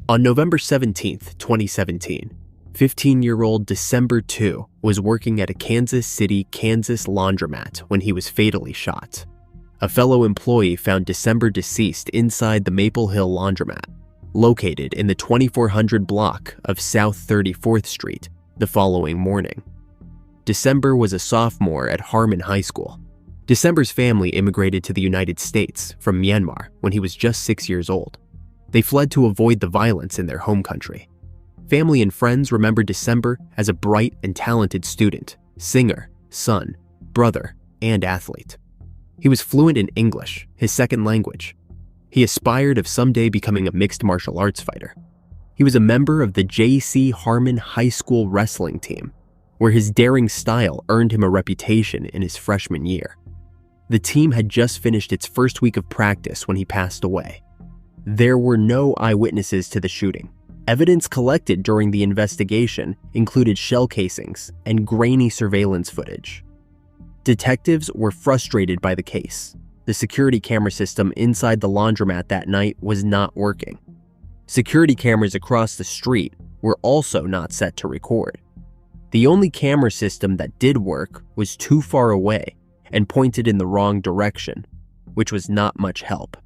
On November 17, 2017, 15-year-old December Htoo was working at a Kansas City, Kansas laundromat when he was fatally shot. A fellow employee found December deceased inside the Maple Hill laundromat, located in the 2400 block of South 34th Street, the following morning. December was a sophomore at Harmon High School. December's family immigrated to the United States from Myanmar when he was just 6 years old. They fled to avoid the violence in their home country. Family and friends remember December as a bright and talented student, singer, son, brother, and athlete. He was fluent in English, his second language. He aspired of someday becoming a mixed martial arts fighter. He was a member of the J.C. Harmon High School wrestling team, where his daring style earned him a reputation in his freshman year. The team had just finished its first week of practice when he passed away. There were no eyewitnesses to the shooting. Evidence collected during the investigation included shell casings and grainy surveillance footage. Detectives were frustrated by the case. The security camera system inside the laundromat that night was not working. Security cameras across the street were also not set to record. The only camera system that did work was too far away and pointed in the wrong direction, which was not much help.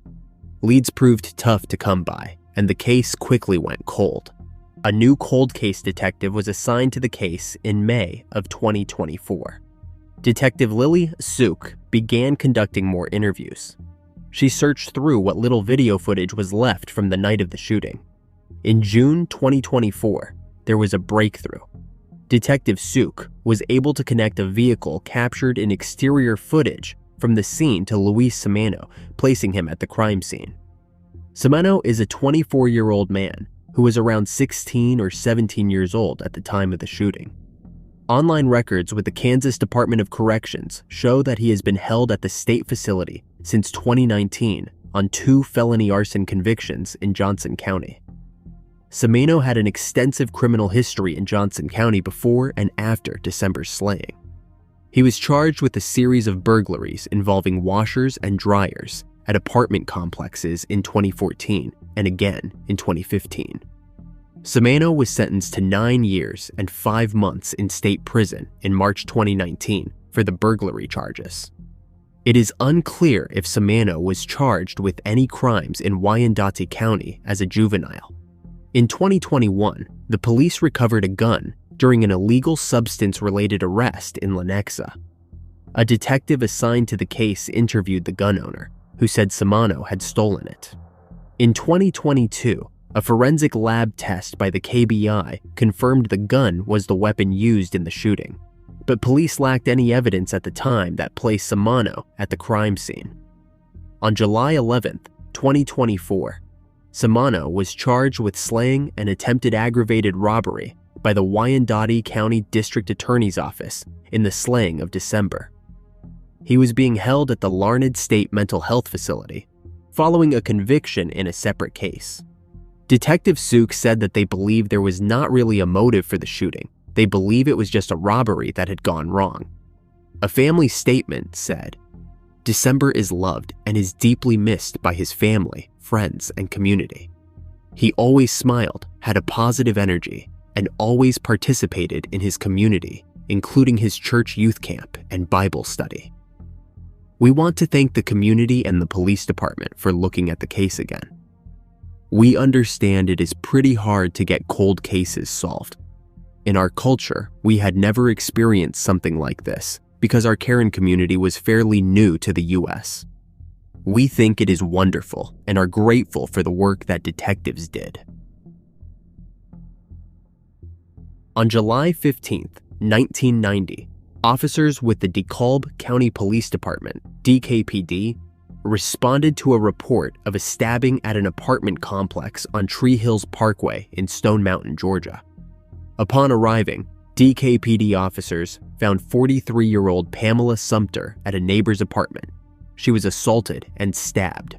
Leads proved tough to come by, and the case quickly went cold. A new cold case detective was assigned to the case in May of 2024. Detective Lily Suk began conducting more interviews. She searched through what little video footage was left from the night of the shooting. In June 2024, there was a breakthrough. Detective Suk was able to connect a vehicle captured in exterior footage from the scene to Luis Samano, placing him at the crime scene. Samano is a 24-year-old man who was around 16 or 17 years old at the time of the shooting. Online records with the Kansas Department of Corrections show that he has been held at the state facility since 2019 on 2 felony arson convictions in Johnson County. Samano had an extensive criminal history in Johnson County before and after December's slaying. He was charged with a series of burglaries involving washers and dryers at apartment complexes in 2014 and again in 2015. Samano was sentenced to 9 years and 5 months in state prison in March 2019 for the burglary charges. It is unclear if Samano was charged with any crimes in Wyandotte County as a juvenile. In 2021, the police recovered a gun during an illegal substance-related arrest in Lenexa. A detective assigned to the case interviewed the gun owner, who said Samano had stolen it. In 2022, a forensic lab test by the KBI confirmed the gun was the weapon used in the shooting, but police lacked any evidence at the time that placed Samano at the crime scene. On July 11, 2024, Samano was charged with slaying and attempted aggravated robbery by the Wyandotte County District Attorney's Office in the slaying of December. He was being held at the Larned State Mental Health Facility, following a conviction in a separate case. Detective Suk said that they believe there was not really a motive for the shooting. They believe it was just a robbery that had gone wrong. A family statement said, "December is loved and is deeply missed by his family, friends, and community. He always smiled, had a positive energy, and always participated in his community, including his church youth camp and Bible study." We want to thank the community and the police department for looking at the case again. We understand it is pretty hard to get cold cases solved. In our culture, we had never experienced something like this because our Karen community was fairly new to the US. We think it is wonderful and are grateful for the work that detectives did. On July 15, 1990, officers with the DeKalb County Police Department, DKPD, responded to a report of a stabbing at an apartment complex on Tree Hills Parkway in Stone Mountain, Georgia. Upon arriving, DKPD officers found 43-year-old Pamela Sumpter at a neighbor's apartment. She was assaulted and stabbed.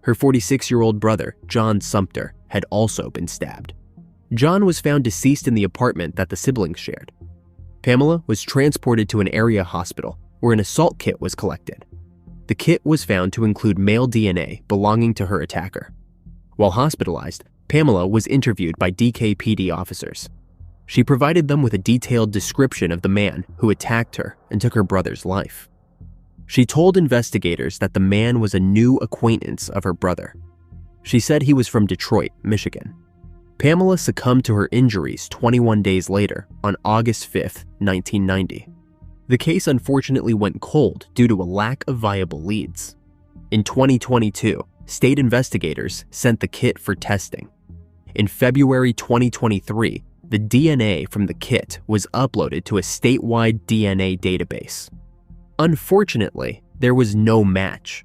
Her 46-year-old brother, John Sumpter, had also been stabbed. John was found deceased in the apartment that the siblings shared. Pamela was transported to an area hospital where an assault kit was collected. The kit was found to include male DNA belonging to her attacker. While hospitalized, Pamela was interviewed by DKPD officers. She provided them with a detailed description of the man who attacked her and took her brother's life. She told investigators that the man was a new acquaintance of her brother. She said he was from Detroit, Michigan. Pamela succumbed to her injuries 21 days later, on August 5, 1990. The case unfortunately went cold due to a lack of viable leads. In 2022, state investigators sent the kit for testing. In February 2023, the DNA from the kit was uploaded to a statewide DNA database. Unfortunately, there was no match.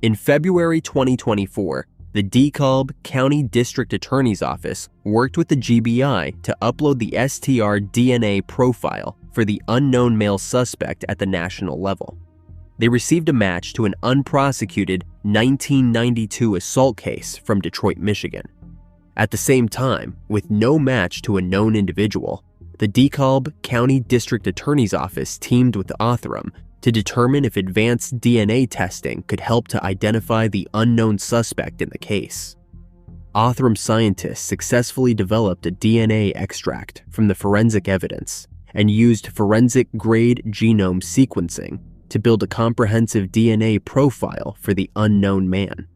In February 2024, the DeKalb County District Attorney's Office worked with the GBI to upload the STR DNA profile for the unknown male suspect at the national level. They received a match to an unprosecuted 1992 assault case from Detroit, Michigan. At the same time, with no match to a known individual, the DeKalb County District Attorney's Office teamed with Othram to determine if advanced DNA testing could help to identify the unknown suspect in the case. Othram scientists successfully developed a DNA extract from the forensic evidence and used forensic-grade genome sequencing to build a comprehensive DNA profile for the unknown man.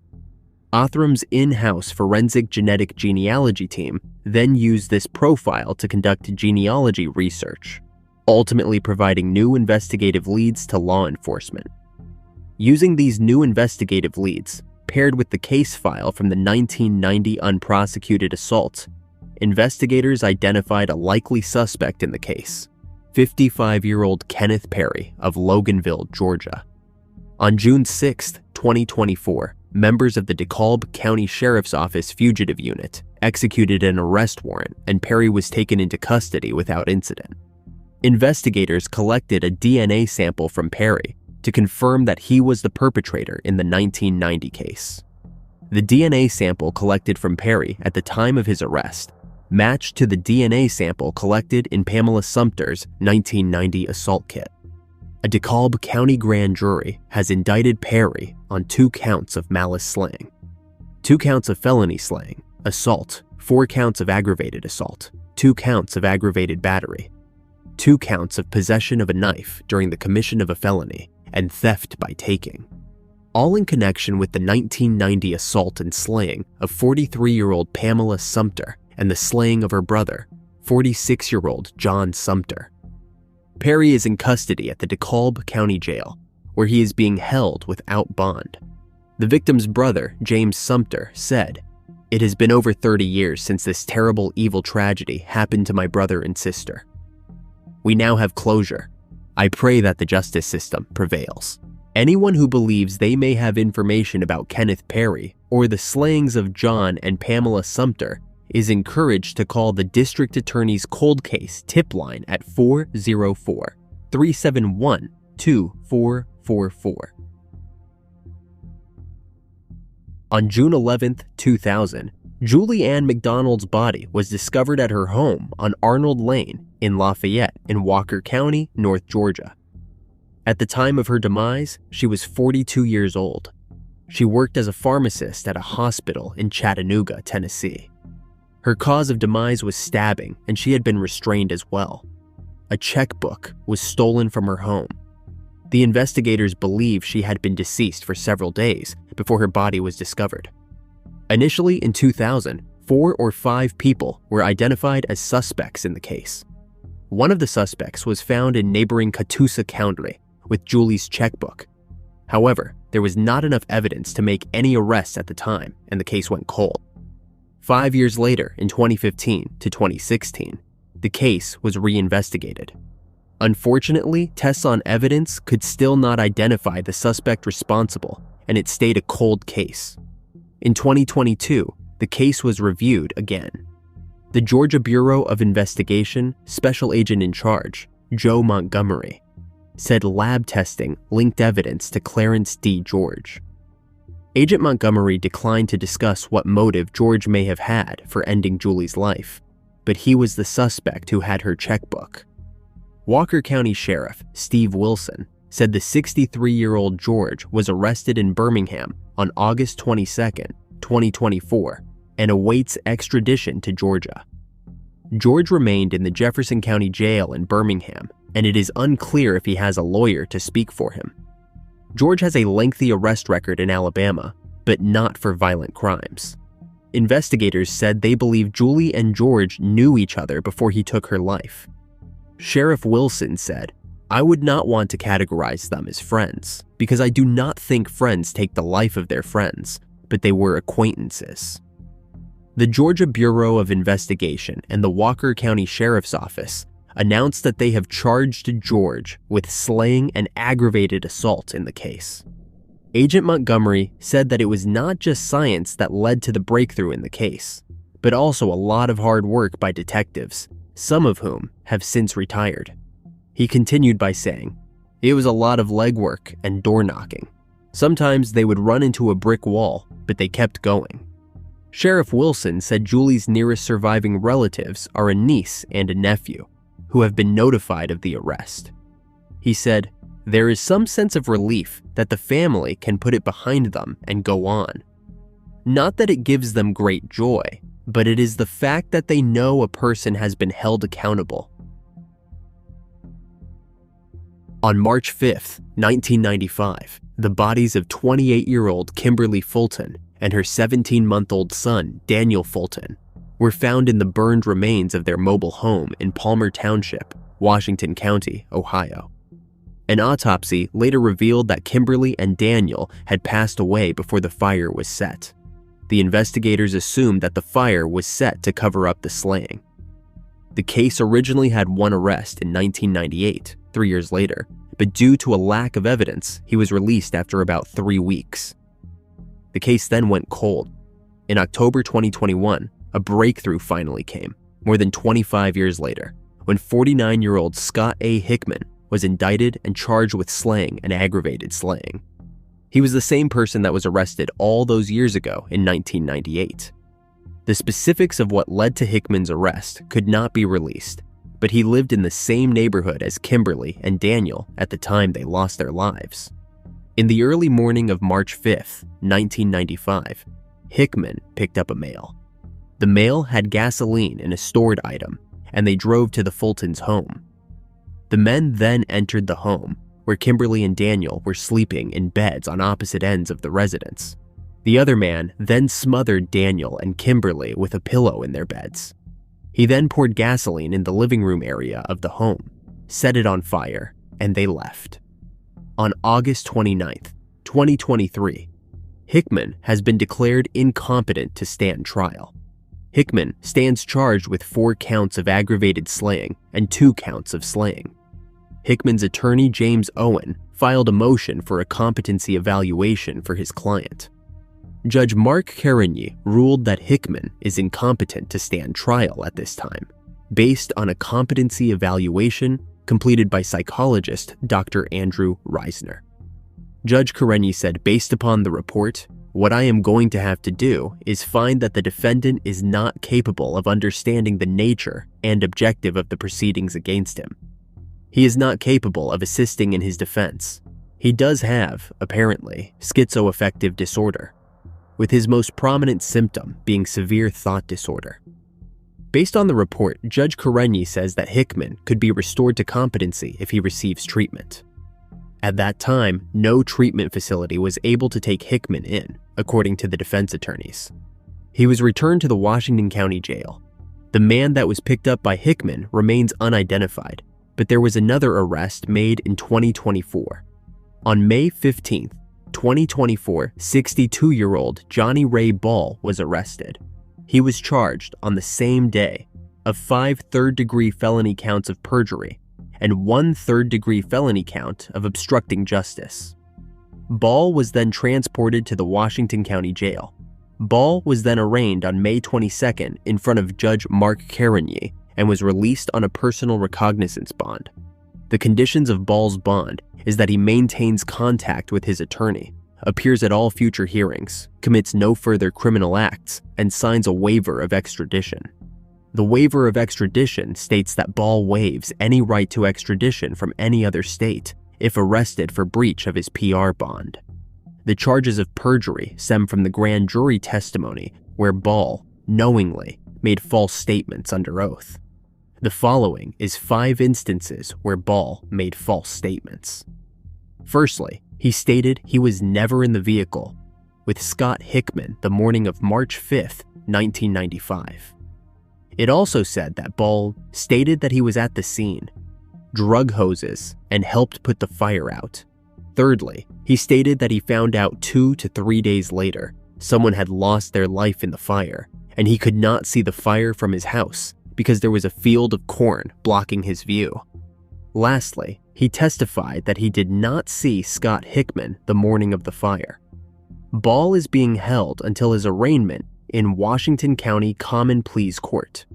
Othram's in-house forensic genetic genealogy team then used this profile to conduct genealogy research, ultimately providing new investigative leads to law enforcement. Using these new investigative leads, paired with the case file from the 1990 unprosecuted assault, investigators identified a likely suspect in the case, 55-year-old Kenneth Perry of Loganville, Georgia. On June 6, 2024, members of the DeKalb County Sheriff's Office Fugitive Unit executed an arrest warrant, and Perry was taken into custody without incident. Investigators collected a DNA sample from Perry to confirm that he was the perpetrator in the 1990 case. The DNA sample collected from Perry at the time of his arrest matched to the DNA sample collected in Pamela Sumpter's 1990 assault kit. A DeKalb County grand jury has indicted Perry on 2 counts of malice slaying, 2 counts of felony slaying, assault, 4 counts of aggravated assault, 2 counts of aggravated battery, 2 counts of possession of a knife during the commission of a felony, and theft by taking, all in connection with the 1990 assault and slaying of 43-year-old Pamela Sumpter and the slaying of her brother, 46-year-old John Sumpter. Perry is in custody at the DeKalb County Jail, where he is being held without bond. The victim's brother, James Sumpter, said, "It has been over 30 years since this terrible, evil tragedy happened to my brother and sister. We now have closure. I pray that the justice system prevails. Anyone who believes they may have information about Kenneth Perry or the slayings of John and Pamela Sumpter is encouraged to call the District Attorney's Cold Case tip line at 404-371-2444. On June 11, 2000, Julie Ann McDonald's body was discovered at her home on Arnold Lane in Lafayette in Walker County, North Georgia. At the time of her demise, she was 42 years old. She worked as a pharmacist at a hospital in Chattanooga, Tennessee. Her cause of demise was stabbing, and she had been restrained as well. A checkbook was stolen from her home. The investigators believe she had been deceased for several days before her body was discovered. Initially, in 2000, 4 or 5 people were identified as suspects in the case. One of the suspects was found in neighboring Catoosa County with Julie's checkbook. However, there was not enough evidence to make any arrests at the time, and the case went cold. 5 years later, in 2015 to 2016, the case was reinvestigated. Unfortunately, tests on evidence could still not identify the suspect responsible, and it stayed a cold case. In 2022, the case was reviewed again. The Georgia Bureau of Investigation Special Agent in Charge, Joe Montgomery, said lab testing linked evidence to Clarence D. George. Agent Montgomery declined to discuss what motive George may have had for ending Julie's life, but he was the suspect who had her checkbook. Walker County Sheriff Steve Wilson said the 63-year-old George was arrested in Birmingham on August 22, 2024, and awaits extradition to Georgia. George remained in the Jefferson County Jail in Birmingham, and it is unclear if he has a lawyer to speak for him. George has a lengthy arrest record in Alabama, but not for violent crimes. Investigators said they believe Julie and George knew each other before he took her life. Sheriff Wilson said, "I would not want to categorize them as friends, because I do not think friends take the life of their friends, but they were acquaintances." The Georgia Bureau of Investigation and the Walker County Sheriff's Office announced that they have charged George with slaying and aggravated assault in the case. Agent Montgomery said that it was not just science that led to the breakthrough in the case, but also a lot of hard work by detectives, some of whom have since retired. He continued by saying, "It was a lot of legwork and door knocking. Sometimes they would run into a brick wall, but they kept going." Sheriff Wilson said Julie's nearest surviving relatives are a niece and a nephew, who have been notified of the arrest. He said, "There is some sense of relief that the family can put it behind them and go on. Not that it gives them great joy, but it is the fact that they know a person has been held accountable." On March 5, 1995, the bodies of 28-year-old Kimberly Fulton and her 17-month-old son, Daniel Fulton, were found in the burned remains of their mobile home in Palmer Township, Washington County, Ohio. An autopsy later revealed that Kimberly and Daniel had passed away before the fire was set. The investigators assumed that the fire was set to cover up the slaying. The case originally had one arrest in 1998, 3 years later, but due to a lack of evidence, he was released after about 3 weeks. The case then went cold. In October 2021, a breakthrough finally came, more than 25 years later, when 49-year-old Scott A. Hickman was indicted and charged with slaying and aggravated slaying. He was the same person that was arrested all those years ago in 1998. The specifics of what led to Hickman's arrest could not be released, but he lived in the same neighborhood as Kimberly and Daniel at the time they lost their lives. In the early morning of March 5, 1995, Hickman picked up a mail. The mail had gasoline in a stored item, and they drove to the Fultons' home. The men then entered the home, where Kimberly and Daniel were sleeping in beds on opposite ends of the residence. The other man then smothered Daniel and Kimberly with a pillow in their beds. He then poured gasoline in the living room area of the home, set it on fire, and they left. On August 29, 2023, Hickman has been declared incompetent to stand trial. Hickman stands charged with 4 counts of aggravated slaying and 2 counts of slaying. Hickman's attorney, James Owen, filed a motion for a competency evaluation for his client. Judge Mark Carigny ruled that Hickman is incompetent to stand trial at this time, based on a competency evaluation completed by psychologist Dr. Andrew Reisner. Judge Carigny said, "Based upon the report, what I am going to have to do is find that the defendant is not capable of understanding the nature and objective of the proceedings against him. He is not capable of assisting in his defense. He does have, apparently, schizoaffective disorder, with his most prominent symptom being severe thought disorder." Based on the report, Judge Carigny says that Hickman could be restored to competency if he receives treatment. At that time, no treatment facility was able to take Hickman in, according to the defense attorneys. He was returned to the Washington County Jail. The man that was picked up by Hickman remains unidentified, but there was another arrest made in 2024. On May 15, 2024, 62-year-old Johnny Ray Ball was arrested. He was charged on the same day of 5 third-degree felony counts of perjury and 1 third-degree felony count of obstructing justice. Ball was then transported to the Washington County Jail. Ball was then arraigned on May 22nd in front of Judge Mark Carigny and was released on a personal recognizance bond. The conditions of Ball's bond is that he maintains contact with his attorney, appears at all future hearings, commits no further criminal acts, and signs a waiver of extradition. The waiver of extradition states that Ball waives any right to extradition from any other state if arrested for breach of his PR bond. The charges of perjury stem from the grand jury testimony where Ball knowingly made false statements under oath. The following is 5 instances where Ball made false statements. Firstly, he stated he was never in the vehicle with Scott Hickman the morning of March 5th, 1995. It also said that Ball stated that he was at the scene, drug hoses, and helped put the fire out. Thirdly, he stated that he found out 2 to 3 days later someone had lost their life in the fire, and he could not see the fire from his house because there was a field of corn blocking his view. Lastly, he testified that he did not see Scott Hickman the morning of the fire. Ball is being held until his arraignment in Washington County Common Pleas Court.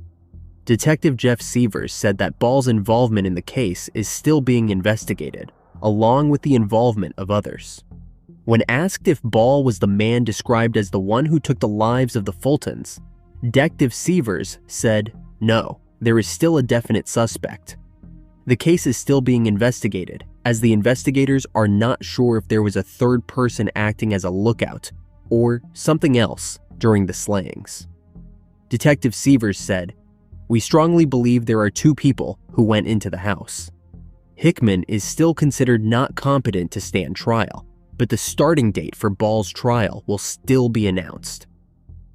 Detective Jeff Severs said that Ball's involvement in the case is still being investigated, along with the involvement of others. When asked if Ball was the man described as the one who took the lives of the Fultons, Detective Severs said, "No, there is still a definite suspect. The case is still being investigated, as the investigators are not sure if there was a third person acting as a lookout or something else during the slayings." Detective Severs said, "We strongly believe there are 2 people who went into the house. Hickman is still considered not competent to stand trial, but the starting date for Ball's trial will still be announced."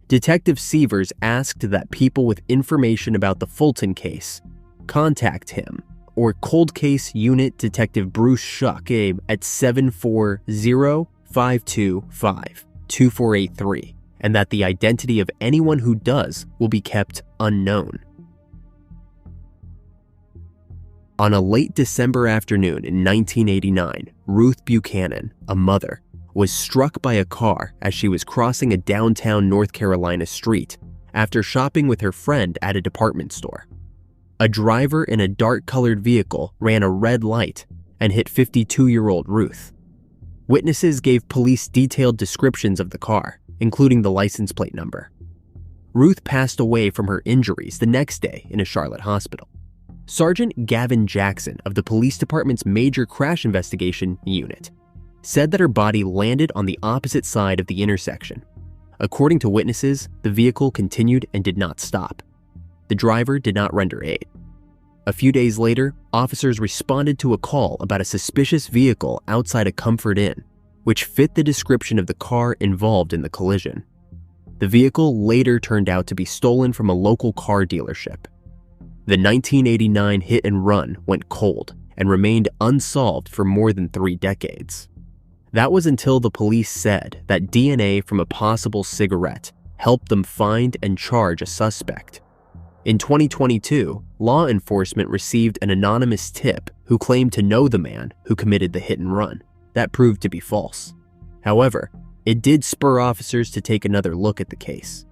Detective Severs asked that people with information about the Fulton case contact him or Cold Case Unit Detective Bruce Shuck at 740-525-2483, and that the identity of anyone who does will be kept unknown. On a late December afternoon in 1989, Ruth Buchanan, a mother, was struck by a car as she was crossing a downtown North Carolina street after shopping with her friend at a department store. A driver in a dark-colored vehicle ran a red light and hit 52-year-old Ruth. Witnesses gave police detailed descriptions of the car, including the license plate number. Ruth passed away from her injuries the next day in a Charlotte hospital. Sergeant Gavin Jackson of the police department's Major Crash Investigation Unit said that her body landed on the opposite side of the intersection. According to witnesses, the vehicle continued and did not stop. The driver did not render aid. A few days later, officers responded to a call about a suspicious vehicle outside a Comfort Inn, which fit the description of the car involved in the collision. The vehicle later turned out to be stolen from a local car dealership. The 1989 hit and run went cold and remained unsolved for more than 3 decades. That was until the police said that DNA from a possible cigarette helped them find and charge a suspect. In 2022, law enforcement received an anonymous tip who claimed to know the man who committed the hit and run. That proved to be false. However, it did spur officers to take another look at the case.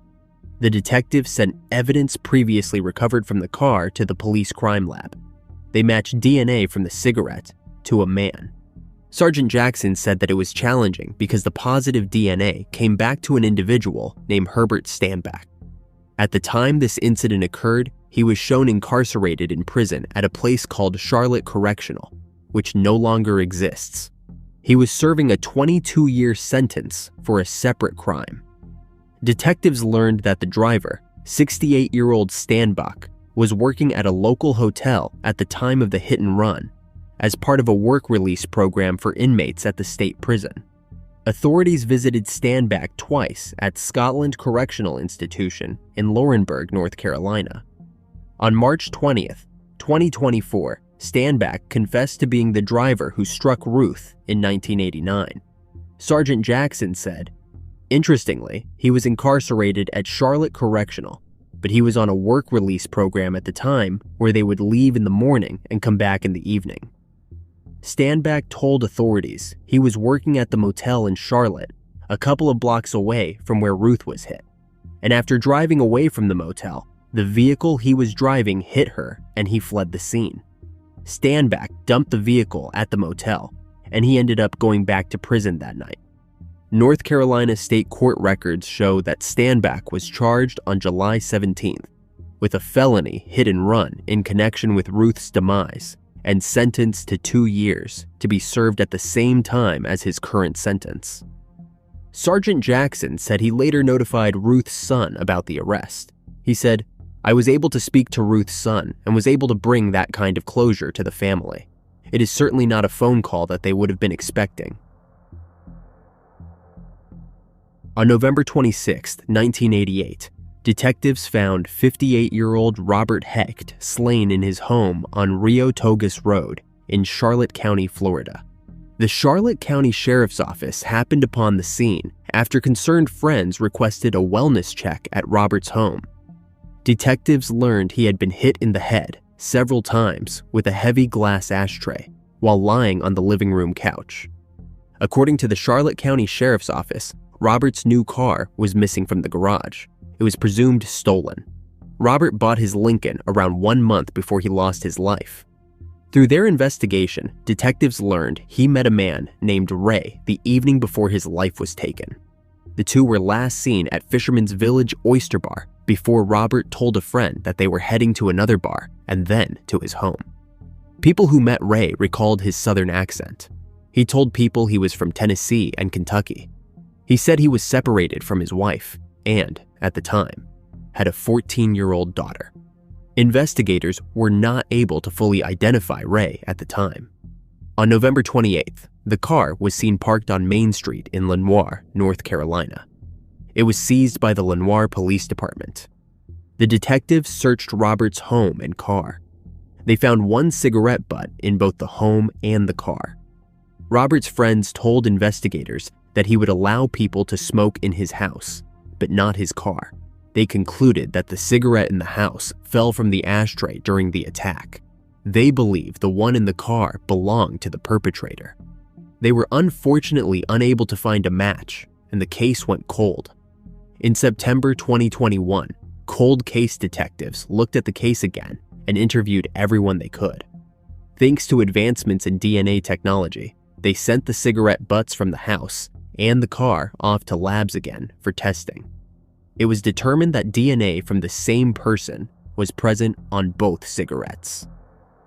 The detectives sent evidence previously recovered from the car to the police crime lab. They matched DNA from the cigarette to a man. Sergeant Jackson said that it was challenging because the positive DNA came back to an individual named Herbert Standback. At the time this incident occurred, he was shown incarcerated in prison at a place called Charlotte Correctional, which no longer exists. He was serving a 22-year sentence for a separate crime. Detectives learned that the driver, 68-year-old Standback, was working at a local hotel at the time of the hit and run as part of a work release program for inmates at the state prison. Authorities visited Standback twice at Scotland Correctional Institution in Laurinburg, North Carolina. On March 20th, 2024, Standback confessed to being the driver who struck Ruth in 1989. Sergeant Jackson said, "Interestingly, he was incarcerated at Charlotte Correctional, but he was on a work release program at the time where they would leave in the morning and come back in the evening." Standback told authorities he was working at the motel in Charlotte, a couple of blocks away from where Ruth was hit. And after driving away from the motel, the vehicle he was driving hit her and he fled the scene. Standback dumped the vehicle at the motel, and he ended up going back to prison that night. North Carolina state court records show that Standback was charged on July 17th with a felony hit and run in connection with Ruth's demise and sentenced to 2 years to be served at the same time as his current sentence. Sergeant Jackson said he later notified Ruth's son about the arrest. He said, "I was able to speak to Ruth's son and was able to bring that kind of closure to the family. It is certainly not a phone call that they would have been expecting." On November 26, 1988, detectives found 58-year-old Robert Hecht slain in his home on Rio Togas Road in Charlotte County, Florida. The Charlotte County Sheriff's Office happened upon the scene after concerned friends requested a wellness check at Robert's home. Detectives learned he had been hit in the head several times with a heavy glass ashtray while lying on the living room couch. According to the Charlotte County Sheriff's Office, Robert's new car was missing from the garage. It was presumed stolen. Robert bought his Lincoln around 1 month before he lost his life. Through their investigation, detectives learned he met a man named Ray the evening before his life was taken. The two were last seen at Fisherman's Village Oyster Bar before Robert told a friend that they were heading to another bar and then to his home. People who met Ray recalled his southern accent. He told people he was from Tennessee and Kentucky. He said he was separated from his wife and, at the time, had a 14-year-old daughter. Investigators were not able to fully identify Ray at the time. On November 28th, the car was seen parked on Main Street in Lenoir, North Carolina. It was seized by the Lenoir Police Department. The detectives searched Robert's home and car. They found one cigarette butt in both the home and the car. Robert's friends told investigators that he would allow people to smoke in his house, but not his car. They concluded that the cigarette in the house fell from the ashtray during the attack. They believe the one in the car belonged to the perpetrator. They were unfortunately unable to find a match, and the case went cold. In September 2021, cold case detectives looked at the case again and interviewed everyone they could. Thanks to advancements in DNA technology, they sent the cigarette butts from the house and the car off to labs again for testing. It was determined that DNA from the same person was present on both cigarettes.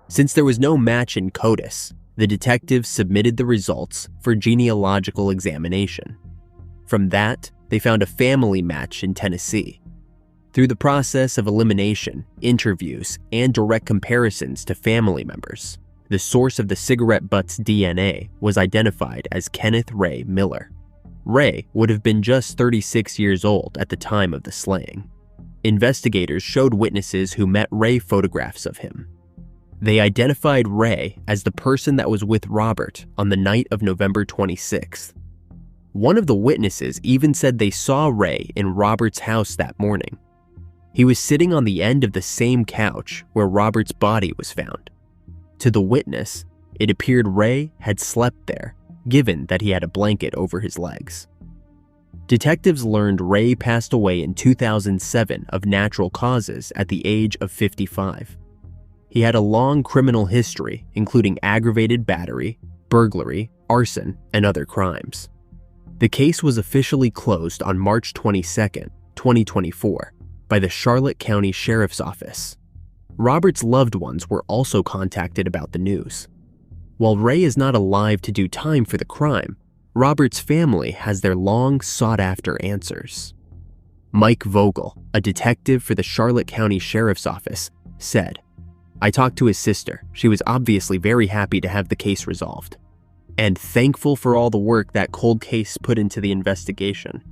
Since there was no match in CODIS, the detectives submitted the results for genealogical examination. From that, they found a family match in Tennessee. Through the process of elimination, interviews, and direct comparisons to family members, the source of the cigarette butt's DNA was identified as Kenneth Ray Miller. Ray would have been just 36 years old at the time of the slaying. Investigators showed witnesses who met Ray photographs of him. They identified Ray as the person that was with Robert on the night of November 26th. One of the witnesses even said they saw Ray in Robert's house that morning. He was sitting on the end of the same couch where Robert's body was found. To the witness, it appeared Ray had slept there, given that he had a blanket over his legs. Detectives learned Ray passed away in 2007 of natural causes at the age of 55. He had a long criminal history, including aggravated battery, burglary, arson, and other crimes. The case was officially closed on March 22, 2024, by the Charlotte County Sheriff's Office. Robert's loved ones were also contacted about the news. While Ray is not alive to do time for the crime, Robert's family has their long sought-after answers. Mike Vogel, a detective for the Charlotte County Sheriff's Office, said, "I talked to his sister. She was obviously very happy to have the case resolved, and thankful for all the work that cold case put into the investigation."